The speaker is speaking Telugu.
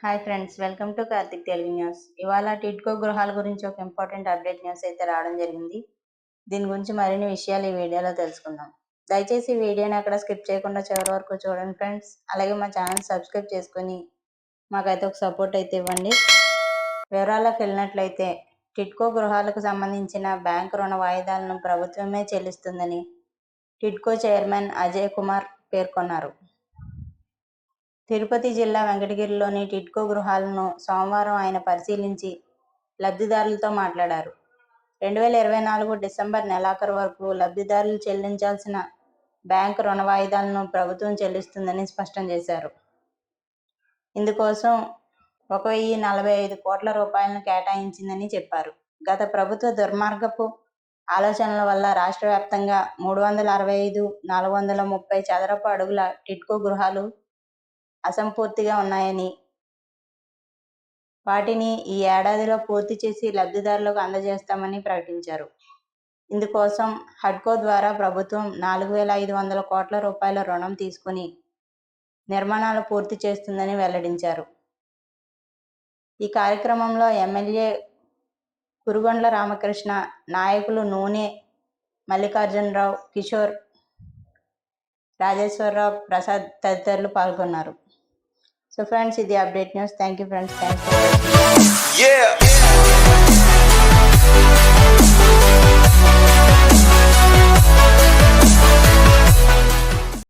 Hi friends, welcome to Karthik Telugu news. ఇవాళ టిడ్కో గృహాల గురించి ఒక ఇంపార్టెంట్ అప్డేట్ న్యూస్ అయితే రావడం జరిగింది. దీని గురించి మరిన్ని విషయాలు ఈ వీడియోలో తెలుసుకుందాం. దయచేసి ఈ వీడియోని అక్కడ స్కిప్ చేయకుండా చివరి వరకు చూడండి ఫ్రెండ్స్. అలాగే మా ఛానల్ సబ్స్క్రైబ్ చేసుకొని మాకైతే ఒక సపోర్ట్ అయితే ఇవ్వండి. వివరాల్లోకి వెళ్ళినట్లయితే టిడ్కో గృహాలకు సంబంధించిన బ్యాంకు రుణ వాయిదాలను ప్రభుత్వమే చెల్లిస్తుందని టిడ్కో చైర్మన్ అజయ్ కుమార్ పేర్కొన్నారు. తిరుపతి జిల్లా వెంకటగిరిలోని టిడ్కో గృహాలను సోమవారం ఆయన పరిశీలించి లబ్ధిదారులతో మాట్లాడారు. 2024 డిసెంబర్ నెలాఖరు వరకు లబ్ధిదారులు చెల్లించాల్సిన బ్యాంకు రుణ వాయిదాలను ప్రభుత్వం చెల్లిస్తుందని స్పష్టం చేశారు. ఇందుకోసం 1,045 కోట్ల రూపాయలను కేటాయించిందని చెప్పారు. గత ప్రభుత్వ దుర్మార్గపు ఆలోచనల వల్ల రాష్ట్ర వ్యాప్తంగా 365,430 చదరపు అడుగుల టిడ్కో గృహాలు అసంపూర్తిగా ఉన్నాయని, వాటిని ఈ ఏడాదిలో పూర్తి చేసి లబ్ధిదారులకు అందజేస్తామని ప్రకటించారు. ఇందుకోసం హడ్కో ద్వారా ప్రభుత్వం 4,500 కోట్ల రూపాయల రుణం తీసుకుని నిర్మాణాలు పూర్తి చేస్తుందని వెల్లడించారు. ఈ కార్యక్రమంలో ఎమ్మెల్యే కురుగొండ్ల రామకృష్ణ, నాయకులు నూనె మల్లికార్జునరావు, కిషోర్, రాజేశ్వరరావు, ప్రసాద్ తదితరులు పాల్గొన్నారు. So friends, ఇది update news. Thank you friends. Thanks for watching.